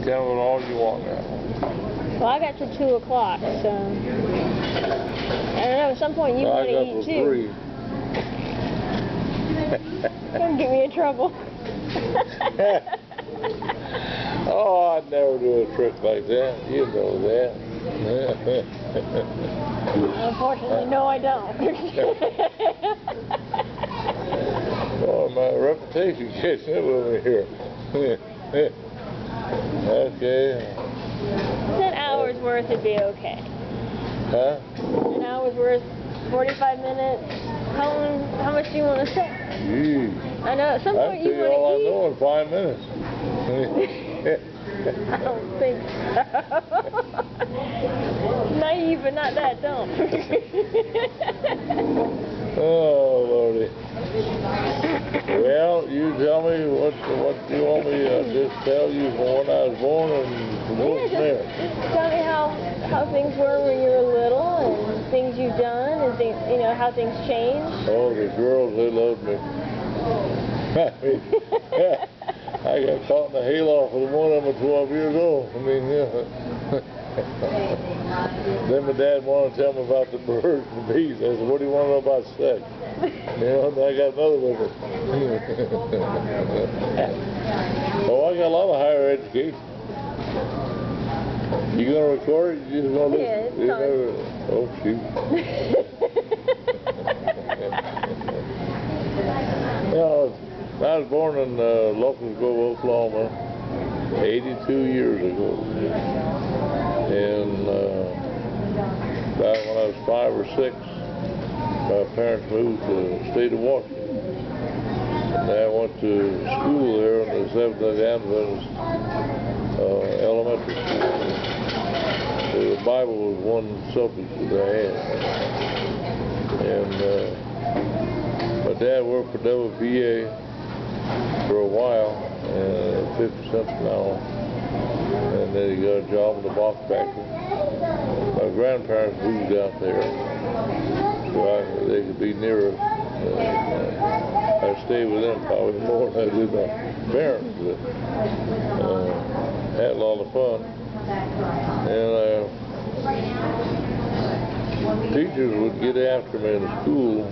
tell me what all you want now. Well, I got till 2 o'clock, so I don't know. At some point you want to eat too. 3. Don't get me in trouble. Oh, I'd never do a trick like that. You know that. Unfortunately, no, I don't. Oh, my reputation catching up with me here. Okay. An hour's worth would be okay. Huh? An hour's worth, 45 minutes. How much do you want to say? Gee. I know at some I point can you tell you all I want know in 5 minutes. to eat. I don't think so. Naive, but not that dumb. Oh, Lordy. Well, you tell me what you want me to just tell you from when I was born and go from there. Just tell me how things were when you were little and things you've done and things, how things changed. Oh, the girls, they loved me. I got caught in the hayloft with one of them at 12 years old. I mean, yeah. Then my dad wanted to tell me about the birds and the bees. I said, what do you want to know about sex? And I got another with it. Oh, I got a lot of higher education. You going to record it? You just going to listen? Yeah, it's fine. Oh, shoot. I was born in Locust Grove, Oklahoma, 82 years ago. And back when I was 5 or 6, my parents moved to the state of Washington. And I went to school there in the Seventh-day Adventist elementary school. So the Bible was one subject that I had. And my dad worked for WPA for a while, 50 cents an hour, and then he got a job in the box factory. My grandparents moved out there so they could be nearer. I stayed with them probably more than I did my parents, but had a lot of fun. And teachers would get after me in school,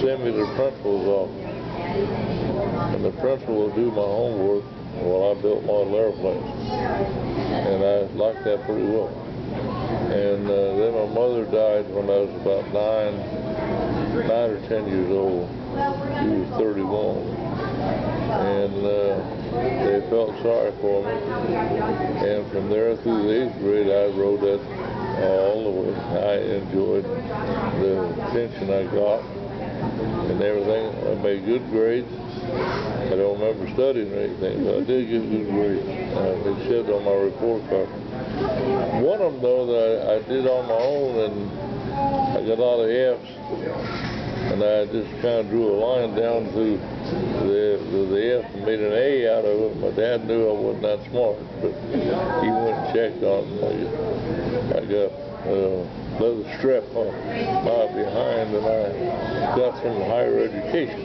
send me to the principal's office. And the principal would do my homework while I built model airplanes. And I liked that pretty well. And then my mother died when I was about 9 or 10 years old. She was 31. And they felt sorry for me. And from there through the 8th grade, I rode that all the way. I enjoyed the attention I got and everything. I made good grades. I don't remember studying or anything, but I did get good grades. It said on my report card. One of them, though, that I did on my own, and I got a lot of F's, and I just kind of drew a line down through the F and made an A out of it. My dad knew I wasn't that smart, but he went and checked on me. I got leather strap on my behind, and I got some higher education,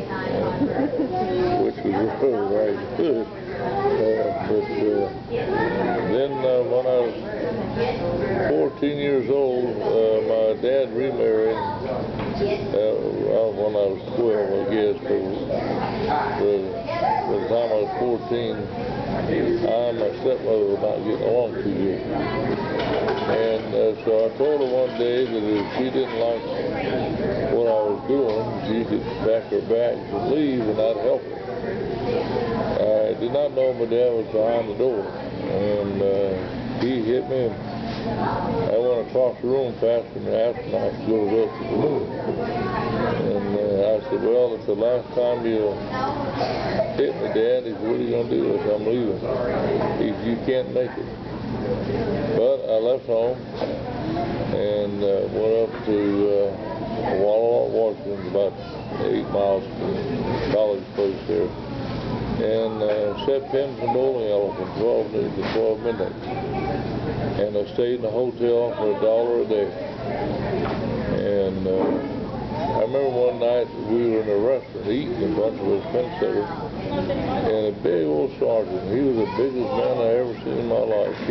which was really very good. But then when I was 14 years old, my dad remarried when I was 12, I guess. But by the time I was 14, I and my stepmother were not getting along too good. And so I told her one day that if she didn't like what I was doing, she could pack her bags and leave, and I'd help her. I did not know my dad was behind the door, and he hit me, and I went across the room faster than the astronaut goes up to the moon. And I said, well, it's the last time you hit me, Dad. He said, what are you going to do? I said, I'm leaving. He said, you can't make it. But I left home and went up to Wal-mart, Washington, about 8 miles from the college place there, and set pins and bowling alley from 12 noon to 12 midnight. And I stayed in a hotel for $1 a day. And I remember one night we were in a restaurant eating, a bunch of us fence sitters, and a big old sergeant. He was the biggest man I ever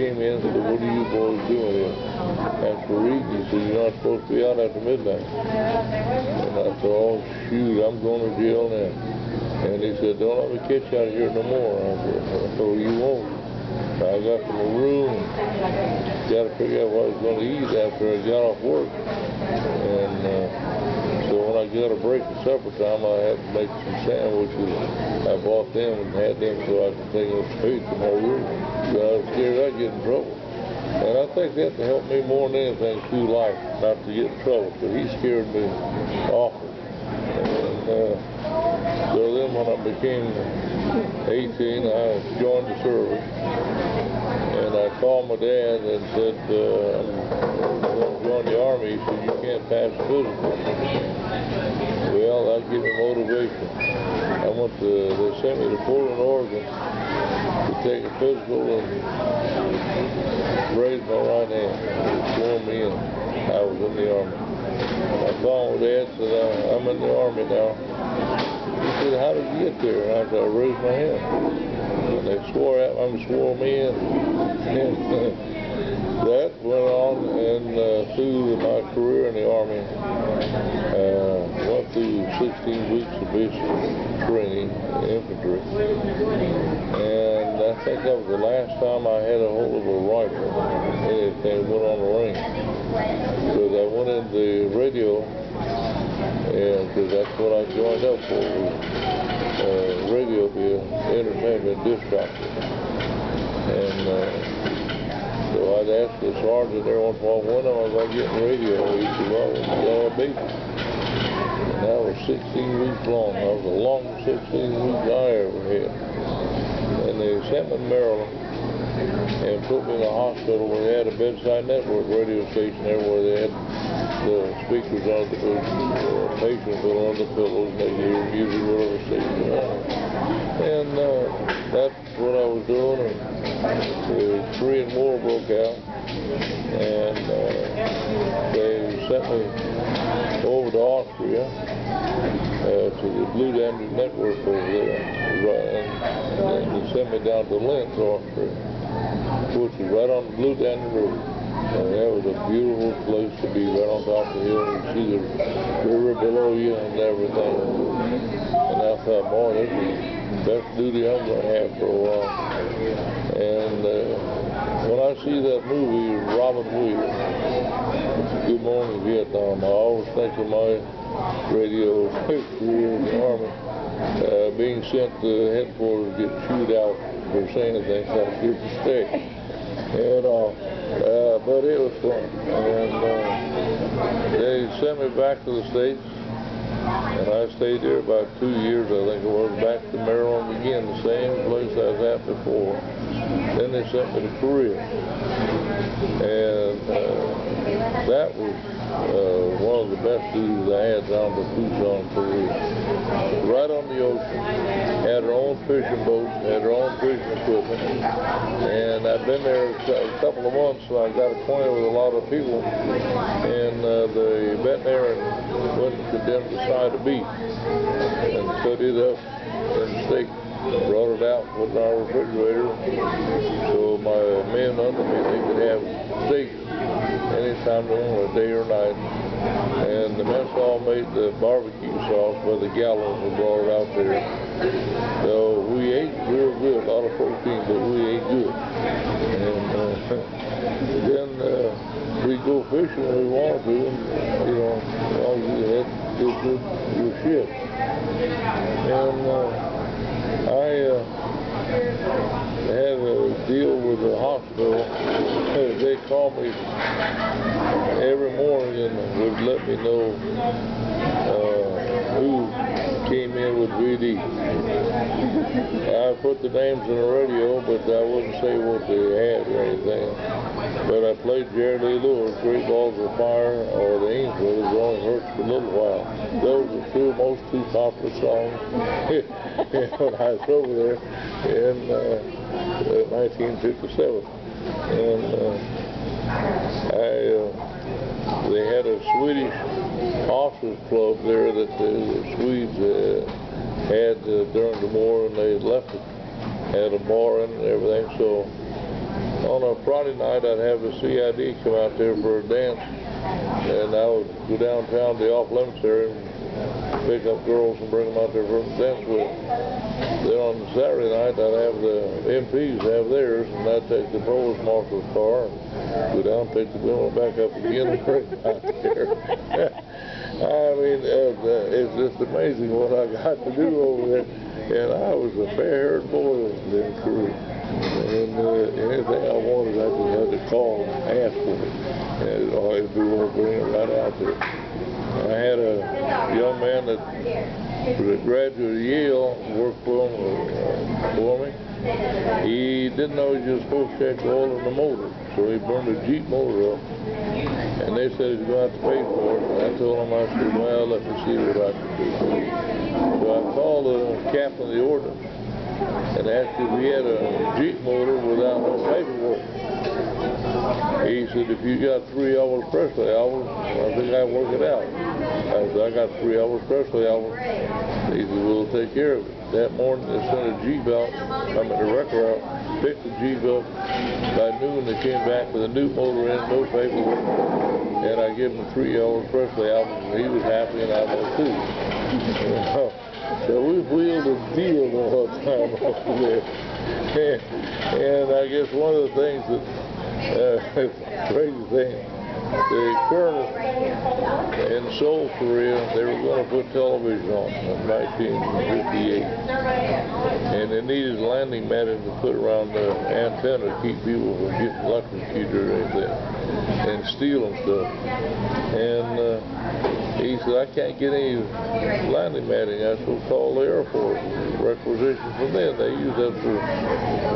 came in and said, "What are you boys doing here?" After reading, he said, "You're not supposed to be out after midnight." And I said, "Oh, shoot, I'm going to jail now." And he said, "Don't let me catch you out here no more." I said, "Oh, you won't." I got to my room, got to figure out what I was going to eat after I got off work. And so when I got a break at supper time, I had to make some sandwiches. I bought them and had them so I could take them straight to my room. So I was scared I'd get in trouble. And I think that helped me more than anything through life, not to get in trouble, but he scared me awful. And so then when I became 18, I joined the service. And I called my dad and said, "I'm going to join the Army." He said, "You can't pass the physical." Well, that gave me motivation. They sent me to Portland, Oregon to take a physical and raise my right hand. They swore me in. I was in the Army. I called my dad and said, "I'm in the Army now." He said, "How did you get there?" And I said, "I raised my hand." And they swore me in. And that went on, and through my career in the Army, went through 16 weeks of basic training, infantry. And I think that was the last time I had a hold of a rifle. Anything went on the range. Because I went in the radio, and because that's what I joined up for, was radio, the entertainment disc jockey. And so I'd ask the sergeant there once in a while, "When am I going to get in radio?" He said, "Well, when you got a baby." And that was 16 weeks long. That was the longest 16 weeks I ever had. And they sent me to Maryland and put me in a hospital where they had a bedside network radio station there where they had the speakers on the patients were on the pillows and they could hear music, whatever station they wanted. And that's what I was doing. And the Korean War broke out, and they sent me over to Austria to the Blue Danube Network over there, and they sent me down to Linz, Austria, which is right on the Blue Danube River. And that was a beautiful place to be, right on top of the hill. You see the river below you and everything. And I thought, boy, this is the best duty I'm going to have for a while. And when I see that movie, Robin Williams, Good Morning Vietnam, I always think of my radio career in the Army, being sent to headquarters to get chewed out for saying things like "Here's the steak." And but it was fun. And they sent me back to the States, and I stayed there about 2 years, I think it was, back to Maryland again, the same place I was at before. Then they sent me to Korea. And that was one of the best duties I had down to Busan, Korea. Right on the ocean. Had our own fishing boats, had our own fishing equipment. And I'd been there a couple of months, so I got acquainted with a lot of people. And the veterinarian went and condemned the side of beef and cut it up in steak. Brought it out, put it in our refrigerator, so my men under me, they could have steak anytime they wanted, day or night. And the mess hall made the barbecue sauce by the gallon. We brought it out there. So we ate real good, a lot of protein, but we ate good. And then we go fishing when we wanted to, and, you know, all you had to do your shit. And I had a deal with the hospital. They called me every morning and would let me know who came in with VD. I put the names in the radio, but I wouldn't say what they had or anything. But I played Jerry Lee Lewis, Great Balls of Fire, or The Angel, It Only Hurts for a Little While. Those are two popular songs when I was over there in 1957. And they had a Swedish officers club there that the Swedes had during the war, and they left it. Had a bar in it and everything. So on on a Friday night, I'd have the CID come out there for a dance, and I would go downtown to the off-limits area and pick up girls and bring them out there for a dance with them. Then on Saturday night, I'd have the MPs have theirs, and I'd take the provost marshal's car and go down, pick the women back up again and bring them out there. I mean, it's just amazing what I got to do over there. And I was a fair-haired boy in the crew. And anything I wanted, I just had to call and ask for it. And all I had to do was bring it right out there. I had a young man that was a graduate of Yale, worked for me. He didn't know he was supposed to check the oil in the motor, so he burned a Jeep motor up. And they said he's going to have to pay for it. And I told him, I said, well, let me see what I can do. So I called the captain of the ordnance and asked if he had a Jeep motor without no paperwork. He said, if you got 3 Elvis Presley albums, I think I can work it out. I said, I got 3 Elvis Presley albums. He said, we'll take care of it. That morning, they sent a Jeep out, the wrecker out, picked the Jeep up. By noon, they came back with a new motor in, no paperwork. And I gave him 3 Elvis Presley albums, and he was happy, and I was too. So we wheeled a deal the whole time over there. And I guess one of the things that, crazy thing, the colonel in Seoul, Korea, they were going to put television on in 1958. And they needed landing matting to put around the antenna to keep people from getting electrocuted or anything and stealing stuff. And he said, I can't get any landing matting. I said, call the Air Force. Requisition from them. They use that for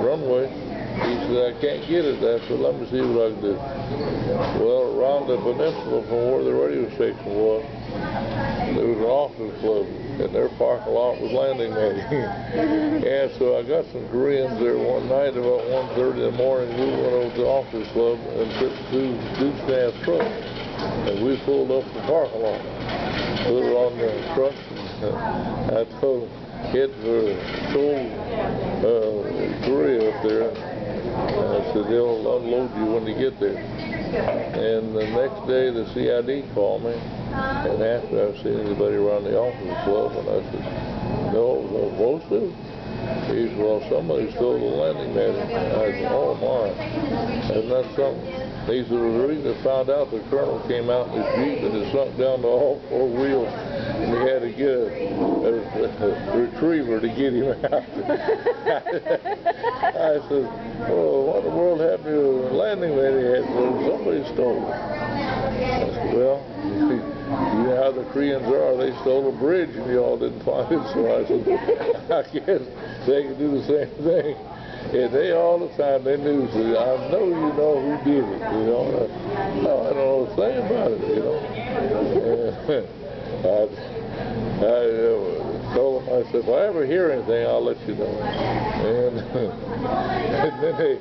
runway. He said, I can't get it. I said, let me see what I can do. Well, around the peninsula from where the radio station was, there was an officers club, and their parking lot was landing matting. And so I got some Koreans there one night about 1:30 in the morning. We went over to the officers club and took 2 deuce-staff trucks, and we pulled up the parking lot, put it on the trucks, and I told head for Seoul, Korea up there. I said, they'll unload you when you get there. And the next day, the CID called me and asked me if I've seen anybody around the officers club. And I said, no, was I supposed to? He said, well, somebody stole the landing matting. I said, oh my, isn't that something? He said, the reason I found out the colonel came out in his Jeep and it sunk down to all 4 wheels, and he had to get a retriever to get him out. I said, oh, what in the world happened to the landing man he had? Well, somebody stole it. I said, well, you know how the Koreans are. They stole a bridge and y'all didn't find it. So I said, I guess they can do the same thing. And they all the time, they knew, said, I know you know who did it, you know. No, I don't know a thing about it, you know. And I told them, I said, if I ever hear anything, I'll let you know. And then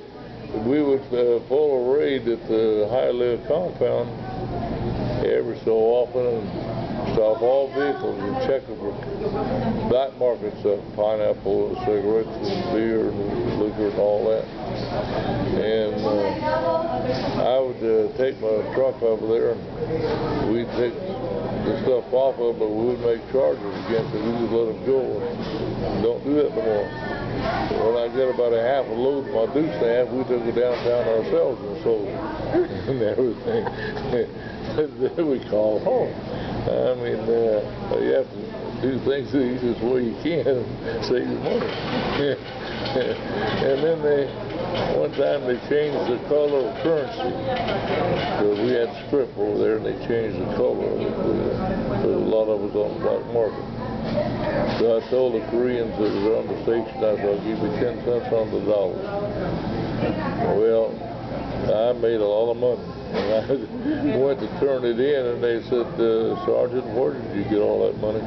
we would pull a raid at the High-Live compound every so often and stop all vehicles and check them for black market stuff, pineapple, and cigarettes, and beer, and liquor, and all that. And I would take my truck over there, and we'd take the stuff off of it, but we would make charges against it. We just let them go. Don't do that no more. When I get about a half a load of my due staff, we took it downtown ourselves and sold it and everything. Then we called home. I mean, you have to do things the easiest way you can and save your money. And then one time they changed the color of currency. So we had script over there and they changed the color of it. Because a lot of us on the black market. So I told the Koreans that were on the station, I said, I'll give you 10 cents on the dollar. Well, I made a lot of money. And I went to turn it in, and they said, Sergeant, where did you get all that money?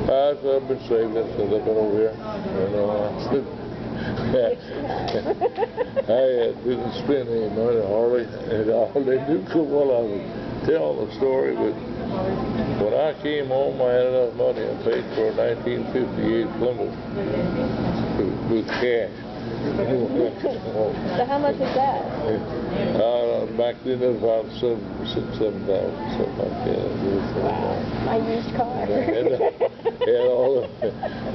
I said, I've been saving it since I've been over here. You know, I said, I didn't spend any money hardly. And all they knew well I was telling the story, but when I came home, I had enough money. I paid for a 1958 Plymouth with cash. So how much was that? Back then it was about $7,000, something like that. Wow, my used car. And all of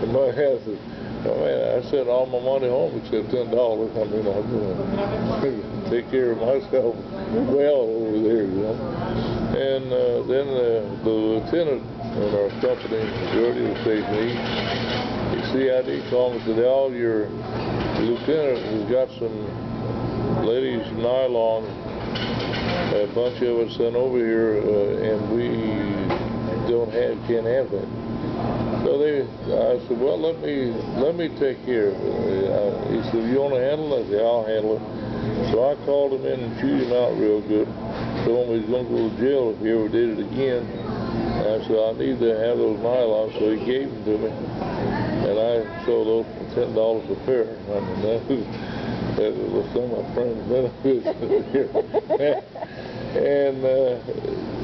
my house is, oh man, I sent all my money home except $10. I mean, I'm going to take care of myself well over there, you know. And then the lieutenant in our company, the radio station, he CID called me and said, "Al, your lieutenant has got some ladies' nylon, a bunch of it sent over here, and we can't have that." So I said, "Well, let me take care of it." He said, "You want to handle it?" I said, "I'll handle it." So I called him in and chewed him out real good. Told him he's going to go to jail if he ever did it again. And I said, "I need to have those nylons," so he gave them to me. And I sold those for $10 a pair. I mean, that was some of my friends' benefits. And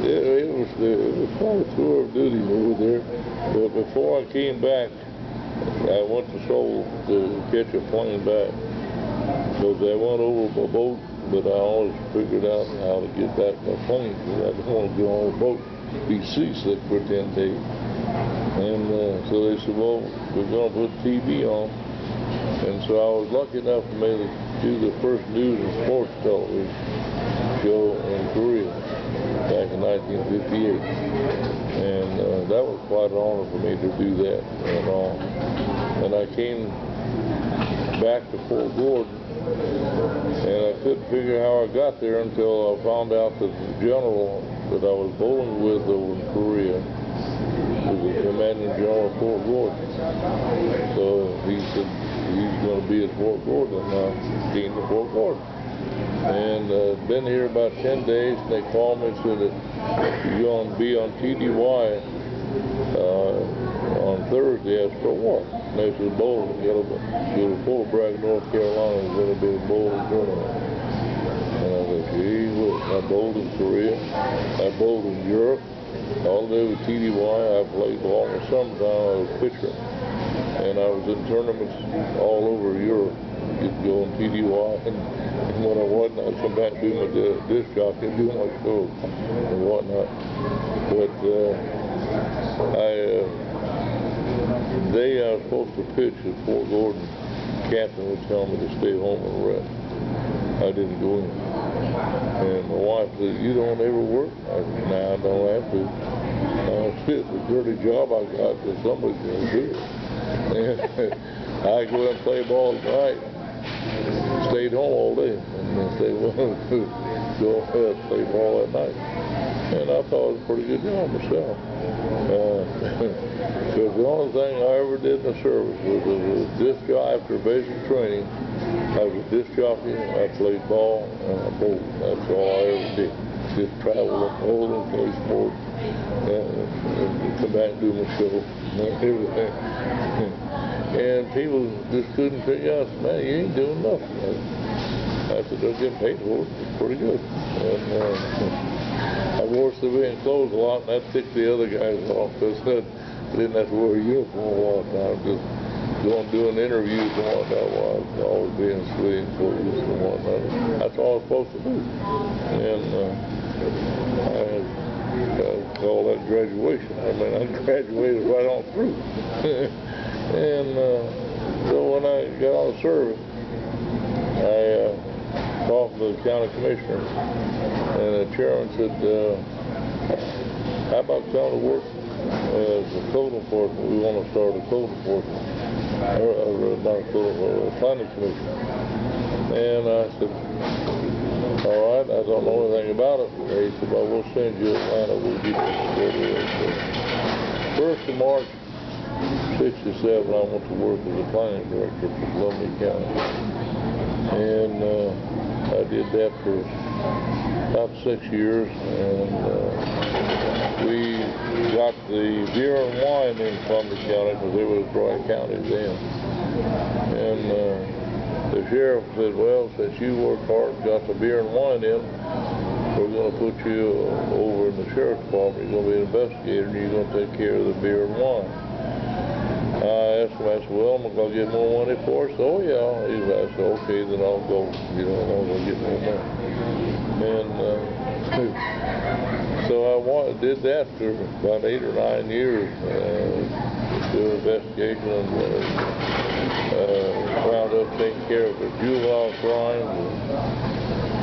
it was quite a tour of duty over there. But before I came back, I went to Seoul to catch a plane back. Because I went over by boat, but I always figured out how to get back my plane. Because I didn't want to get on a boat, be seasick for 10 days. And so they said, "Well, we're going to put TV on." And so I was lucky enough to maybe do the first news and sports television show in Korea back in 1958. And that was quite an honor for me to do that and all. And I came back to Fort Gordon, and I couldn't figure how I got there until I found out that the general that I was bowling with over in Korea was the commanding general of Fort Gordon. So he said he's going to be at Fort Gordon, and I came to Fort Gordon. And been here about 10 days, and they called me and said that you're going to be on TDY on Thursday. I said, "For what?" And they said, "Bowling. You got to go to Fort Bragg, North Carolina. There's going to be a bowling tournament." And I said, "Gee whiz." I bowled in Korea. I bowled in Europe. All the way with TDY, I played ball in the summertime. I was a pitcher. And I was in tournaments all over Europe. Get to go on TDY, and when I wasn't, I'd come back and do my disc jockey and do my show and whatnot. But the day I was supposed to pitch at Fort Gordon, the captain would tell me to stay home and rest. I didn't go in. And my wife said, "You don't ever work?" I said, "Nah, I don't have to. It's a dirty job I got, but somebody's going to do it." And I go and play ball at night. Stayed home all day, and then stayed home to go ahead and play ball at night. And I thought it was a pretty good job myself. Because the only thing I ever did in the service was a disc jockey after basic training. I was a disc jockey, I played ball, and I bowled. That's all I ever did. Just travel up all and play sports, and come back and do my show and everything. And people just couldn't figure out, "Man, you ain't doing nothing." I said, "They're getting paid for it. It's pretty good." And I wore civilian clothes a lot, and that ticked the other guys off, because I didn't have to wear a uniform a lot of time. Just going doing interviews and whatnot while I was always being civilian clothes and whatnot. That's all I was supposed to do. And I call that graduation. I mean, I graduated right on through. And so when I got on the service, I talked to the county commissioner, and the chairman said, "How about coming to work as a code enforcement? We want to start a code enforcement, not a code enforcement, a planning commission." And I said, "All right, I don't know anything about it." He said, "Well, we'll send you to Atlanta. We'll get you started." So 1st of March, 1967, I went to work as a planning director for Lumley County. And I did that for about 6 years. And we got the beer and wine in Lumley County, because they were dry counties then. And the sheriff said, "Well, since you worked hard and got the beer and wine in, we're going to put you over in the sheriff's department. You're going to be an investigator, and you're going to take care of the beer and wine." I asked him, I said, well, am I going to get more money for it? Oh, yeah. I said, okay, then I'll go. You know, I'm going to get more money. And so I did that for about 8 or 9 years, doing investigation and wound up taking care of the juvenile crimes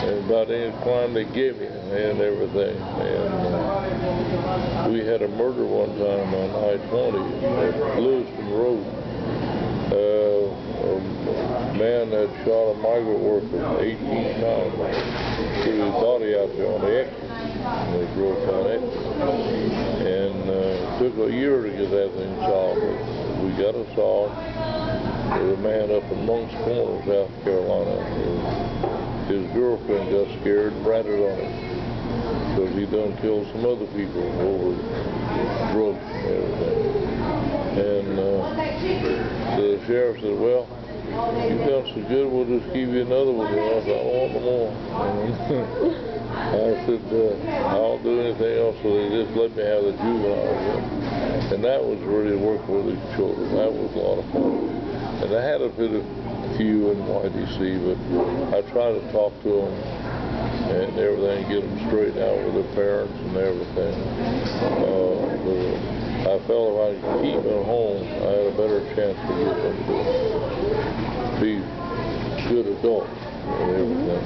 and about any crime they gave me and everything. And we had a murder one time on I-20 at Lewiston Road. A man had shot a migrant worker 18 times, threw his body out there on the exit. And they drove down it. And it took a year to get that thing solved, but we got it solved. There was a man up in Monk's Corner, South Carolina. His girlfriend got scared and ratted on him because he done killed some other people over drugs and everything. And the sheriff said, well, you've done so good, we'll just give you another one. And I said, I want no more. I said, I'll do anything else, so they just let me have the juveniles. And that was really working with these children. That was a lot of fun. And I had a few in YDC, but I tried to talk to them and everything, get them straightened out with their parents and everything. I felt if I could keep them home, I had a better chance to get them to be good adults and everything.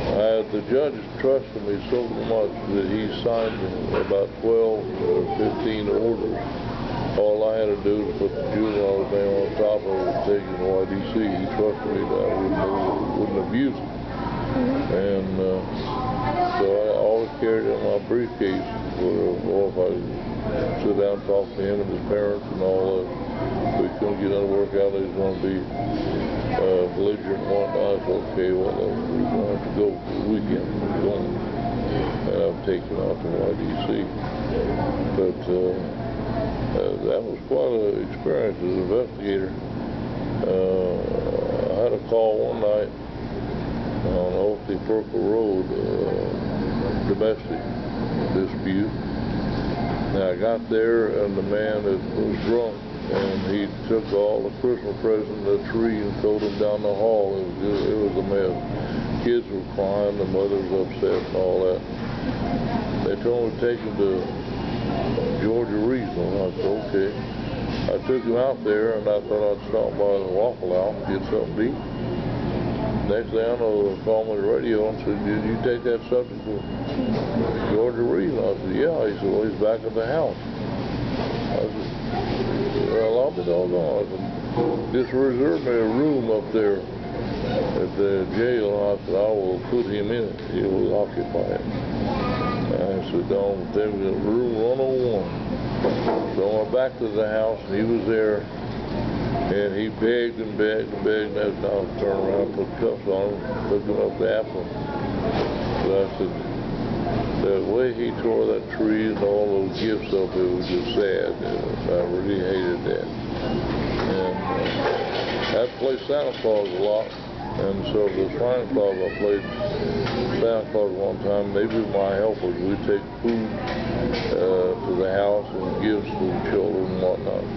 And the judge trusted me so much that he signed about 12 or 15 orders. All I had to do was put the juvenile's name on top of it and take it to YDC. He trusted me that I wouldn't abuse it. And so I always carried it in my briefcase, or if I sit down and talk to him and his parents and all that. We couldn't get any work out, they was going to be belligerent and whatnot. I said, okay, well, we're going to have to go for the weekend. We're going. And I've taken out to YDC. But that was quite an experience as an investigator. I had a call one night on Oakley Purple Road, domestic dispute. Now I got there and the man was drunk and he took all the Christmas presents in the tree and threw them down the hall. It was a mess. Kids were crying, the mother was upset and all that. They told me to take him to Georgia Regional. I said, okay. I took him out there and I thought I'd stop by the Waffle House and get something to eat. Next thing I know, they called me on the radio and said, did you take that subject to Georgia Regional? I said, yeah. He said, well, he's back at the house. I said, well, I'll be doggone. I said, just reserve me a room up there at the jail. And I said, I will put him in it. He will occupy it. And I said, don't take me to room 101. So I went back to the house and he was there. And he begged and begged and begged, and I turned around, put cuffs on him, took him up the apple. So I said, the way he tore that tree and all those gifts up, it was just sad. I really hated that. And I played Santa Claus a lot. And so the Swine Club, I played Santa Claus one time. They were my helpers. We'd take food to the house and gifts to the children and whatnot.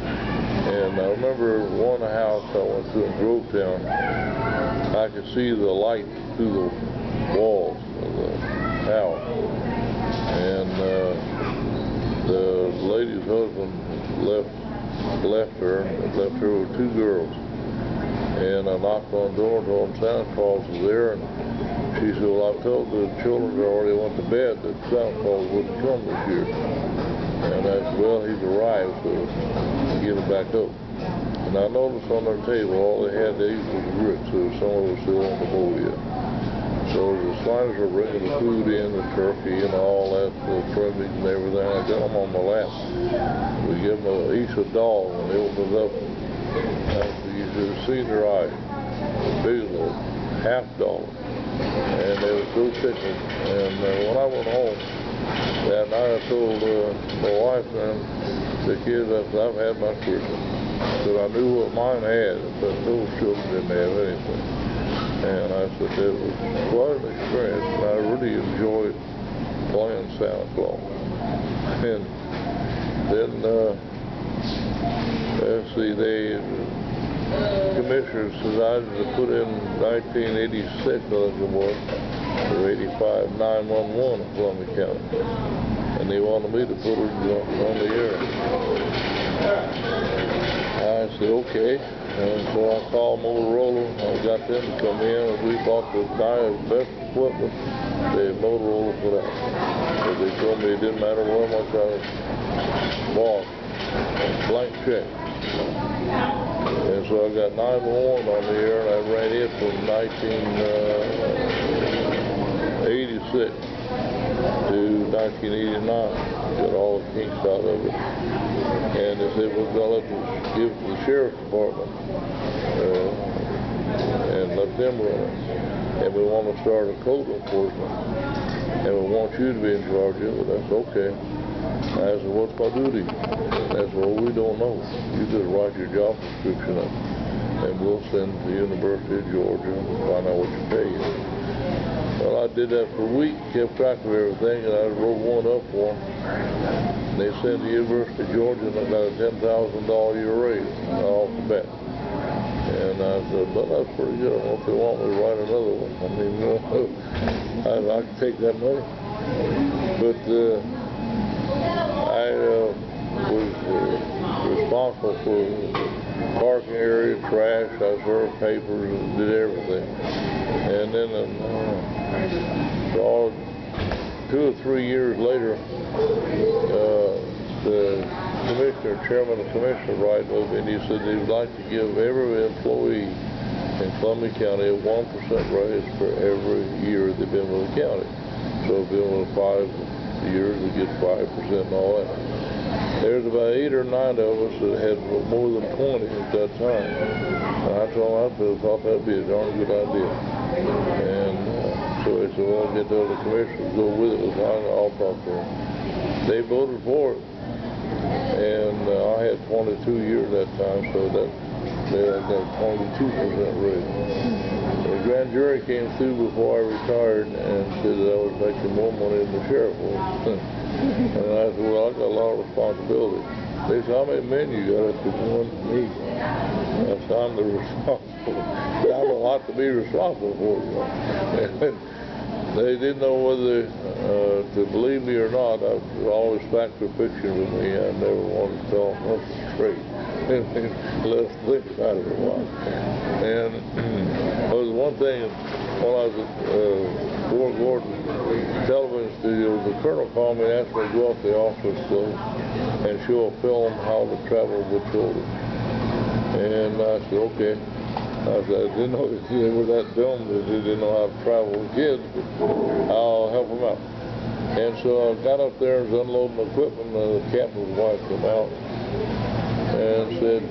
And I remember one house I went to in Grovetown, I could see the light through the walls of the house. And the lady's husband left her with 2 girls. And I knocked on the door and told them Santa Claus was there. And she said, well, I told the children that already went to bed that Santa Claus wouldn't come this year. And I said, well, he's arrived, so get him back up. And I noticed on their table, all they had to eat was grits, so some of them were still on the bowl yet. So as the Sliners were bringing the food in, the turkey and all that, the trimmings and everything, I got them on my lap. We give them each a doll, and they opened it up. You should have seen their eyes. Big as a $50. And they were so tickled. And when I went home that night, I told my wife and the kids, I said, I've had my Christmas. Because I knew what mine had, but those children didn't have anything. And I said, it was quite an experience, and I really enjoyed playing Santa Claus. And Then, let's see, the commissioners decided to put in 1986, I think it was, or 85, 911 in Columbia County. And they wanted me to put it on the air. I said, okay. And so I called Motorola. I got them to come in, and we bought the best equipment that Motorola put out. But they told me it didn't matter how much I bought. Blank check. And so I got 911 on the air, and I ran it from 1986 to 1989. Got all the kinks out of it. And they said, we're going to give it to the sheriff's department and let them run it. And we want to start a code enforcement. And we want you to be in charge of it. That's okay. I said, what's my duty? That's well, we don't know. You just write your job description up, and we'll send to the University of Georgia and find out what you pay. Well, I did that for a week, kept track of everything, and I wrote one up for them. They sent the University of Georgia, and I got a $10,000 a year raise off the bat. And I said, but that's pretty good. I don't know if they want me to write another one. I mean, I can take that money. But I was responsible for parking area, trash. I served papers and did everything. And then 2 or 3 years later, the chairman of the commission wrote over, and he said they'd like to give every employee in Columbia County a 1% raise for every year they've been with the county. So if they've been with 5 years, they get 5% and all that. There's about 8 or 9 of us that had more than 20 at that time. And I told them I thought that'd be a darn good idea. And so they said, well, get the other commissioners, go with it. I'll talk to them. They voted for it. And I had 22 years that time, so that they had that 22% raise. The grand jury came through before I retired and said that I was making more money than the sheriff was. And I said, well, I got a lot of responsibility. They said, how many men you got? I said, one, me. I said, I'm the responsible. But I have a lot to be responsible for, you know. And they didn't know whether to believe me or not. Always fact or fiction with me. I never wanted to tell them what's straight. Let's think about it a while. And there was one thing when I was at Fort Gordon television studio, the colonel called me and asked me to go up to the office and show a film how to travel with children. And I said, okay. I said, I didn't know they were that dumb that they didn't know how to travel with kids, but I'll help them out. And so I got up there and was unloading equipment, and the captain's wife came out and said,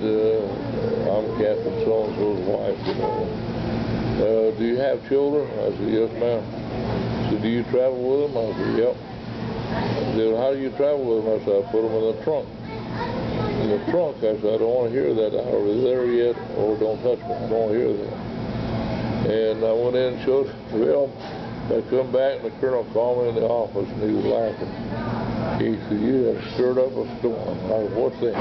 I'm Captain so-and-so's wife, you know. Do you have children? I said, yes, ma'am. She said, do you travel with them? I said, yep. She said, how do you travel with them? I said, I put them in the trunk. In the trunk, I said, I don't want to hear that. I was there yet, or don't touch me. I don't want to hear that. And I went in and showed the film. I come back, and the colonel called me in the office, and he was laughing. He said, you have stirred up a storm. I said, what's that?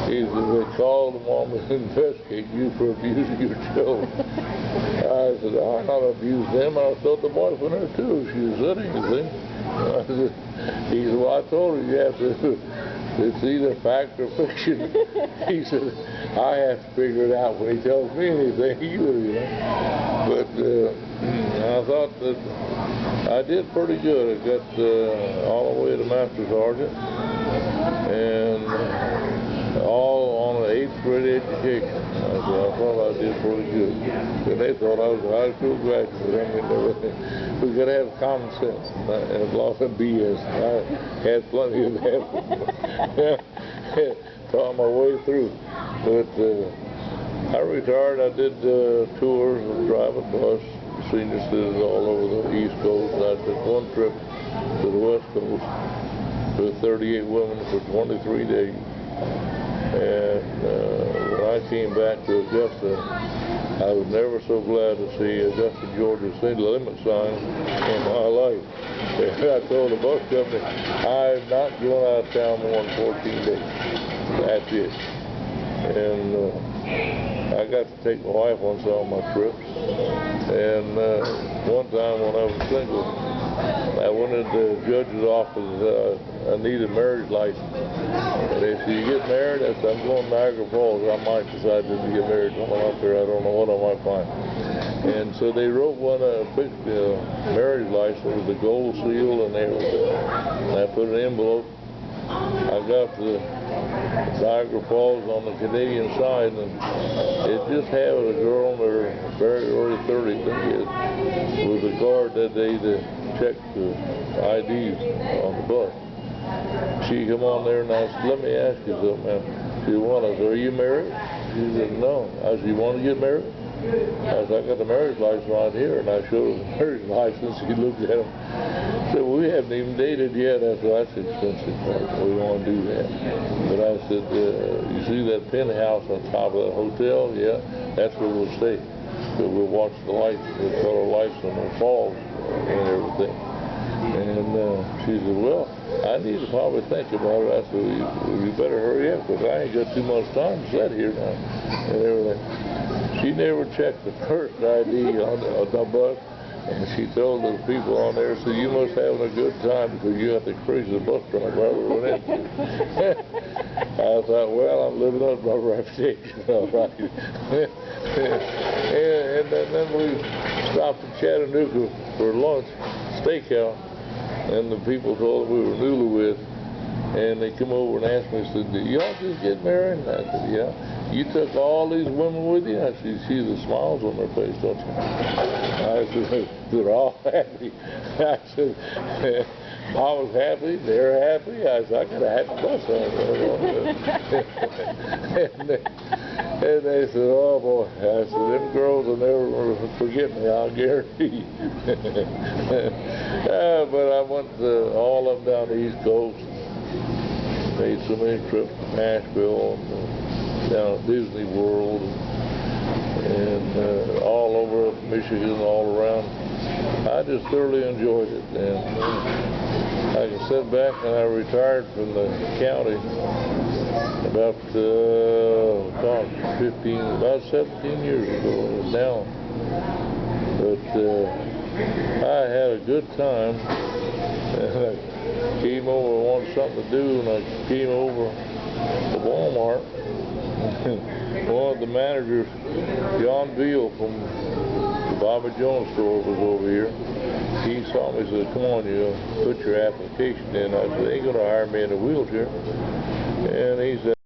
He said, they called them on me to investigate you for abusing your children. I said, I not abused them. I thought the wife went there too. She said anything. He said, well, I told her you have to, it's either fact or fiction. He said, I have to figure it out when he tells me anything, you know. But I thought that I did pretty good. I got all the way to Master Sergeant, and all on an 8th grade education. I thought I did pretty good. And they thought I was a high school graduate. I mean, we got to have common sense and a lot of BS. I had plenty of that. Taught my way through. But I retired. I did tours of driving bus, senior citizens all over the East Coast. And I took one trip to the West Coast with 38 women for 23 days. And when I I came back to Augusta, I was never so glad to see Augusta, Georgia city limit sign in my life. And I told the bus company, I'm not going out of town more than 14 days. That's it. And I got to take my wife on some of my trips. And one time when I was single, I went into the judge's office. I need a marriage license. And they said, you get married? I said, I'm going to Niagara Falls. I might decide to get married when I'm up there. I don't know what I might find. And so they wrote one big marriage license with a gold seal and everything. And I put an envelope. I got to Niagara Falls on the Canadian side, and it just had a girl in her very early 30s was a guard that day to check the IDs on the bus. She come on there and I said, let me ask you something, ma'am. She said, what? I said, are you married? She said, no. I said, you want to get married? I said, I got the marriage license right here, and I showed her the marriage license. She looked at him. Said, well, we haven't even dated yet. I said, that's expensive. We don't want to do that. But I said, you see that penthouse on top of that hotel? Yeah, that's where we'll stay. So we'll watch the lights, the color lights on the falls and everything. And she said, well, I need to probably think about it. I said, well, you better hurry up, because I ain't got too much time to sit here now and everything. She never checked the first ID on the bus, and she told the people on there, so you must having a good time because you got the craziest bus driver I ever went into. I thought, well, I'm living up my reputation, all right. and then we stopped in Chattanooga for lunch, steakhouse, and the people told us we were newlyweds, and they come over and asked me, said, did y'all just get married? And I said, yeah. You took all these women with you? I said, you see the smiles on their face, don't you? I said, they're all happy. I said, I was happy, they're happy. I said, I got a happy bus on. And they said, oh boy. I said, them girls will never forget me, I'll guarantee you. But I went all up down the East Coast, made so many trips to Nashville, and down at Disney World, and all over Michigan, all around. I just thoroughly enjoyed it, and I can sit back, and I retired from the county about 17 years ago now. But I had a good time, and I came over, I wanted something to do, and I came over to Wal-mart. One of the managers, John Veal from the Bobby Jones store, was over here. He saw me and said, come on, you put your application in. I said, they ain't going to hire me in a wheelchair. And he said,